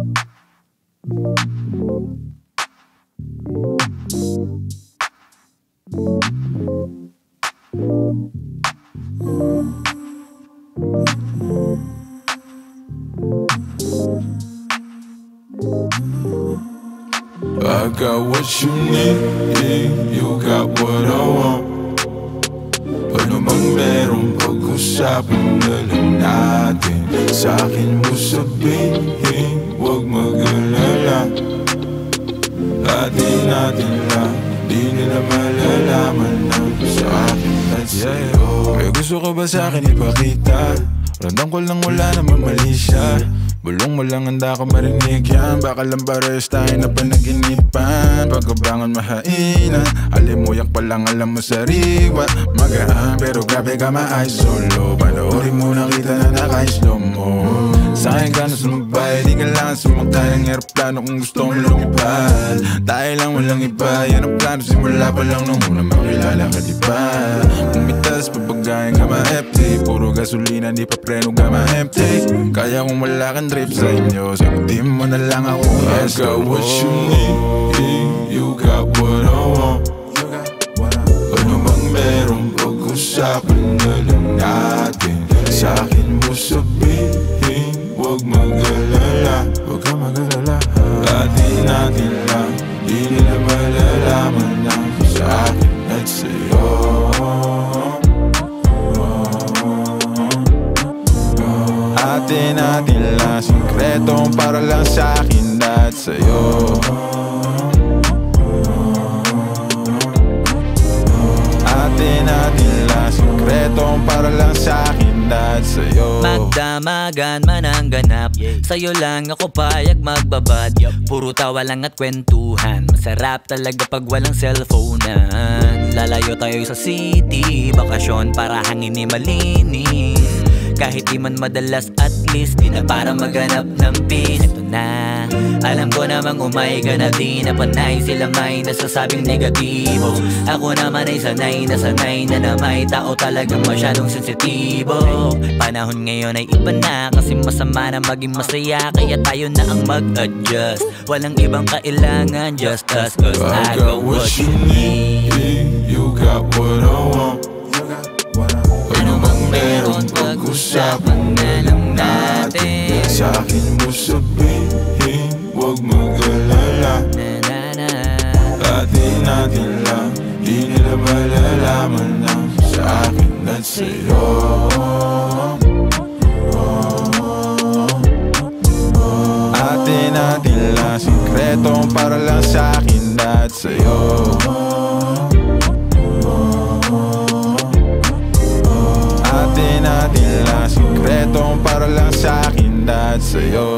I got what you need, you got what I want. Ano bang meron, pag-usapan na lang natin. Sa'kin mo sabihin, huwag mag-alala. Atin lang, di nila malalaman na sa'kin at sa'yo. May gusto ka ba sa'kin ipakita? Randang ko lang wala naman mali siya. Bulong mo lang handa ko marinig yan. Baka lang pares tayo na panaginipan. Pagkabangon mahainan, alimuyak pa lang alam mo sariwa. Magaan pero grabe ka ma-eyes solo. Panoorin mo nakita na naka-slow mo. Sa'kin ka na sumabay, di kailangan sumakay ng aeroplano kung gusto mo lumipad. Tayo lang walang iba, yan ang plano simula pa lang nung una makilala ka diba. Umitas papagayin ka ma-empty, puro gasolina di pa preno ka ma-empty. Kaya kung wala kang trip sa inyo, sagutin mo na lang ako. I got what you need, you got what I want. Ano bang meron, pag-usapan na lang natin. Sa'kin mo sabihin, huwag mag-alala. Huwag ka mag-alala. Atin lang, di nila malalaman na sa'kin at sa'yo. Atin lang, sikretong para lang sa'kin at sa'yo. Atin lang, sikretong para lang sa'kin at sa'yo. Magdamagan man ang ganap, sa'yo lang ako payag magbabad. Puro tawa lang at kwentuhan, masarap talaga pag walang cellphonean. Lalayo tayo sa city, bakasyon para hangin ni malinis. Kahit di man madalas at least di na para maghanap ng peace. Ito na, alam ko namang umay ka na di na panay. Sila may nasasabing negatibo, ako naman ay sanay na may tao talagang masyadong sensitibo. Panahon ngayon ay iba na, kasi masama na maging masaya. Kaya tayo na ang mag-adjust, walang ibang kailangan, just us. Cause I got what you need, you got what I want. Ano bang meron, pag-usapan na lang natin. Sa'kin mo sabihin, huwag mag-alala. Atin lang, di nila malalaman na sa'kin at sa'yo. Atin lang, sikretong para lang sa'kin at sa'yo. Atin lang, sikretong para lang sa'kin at sa'yo.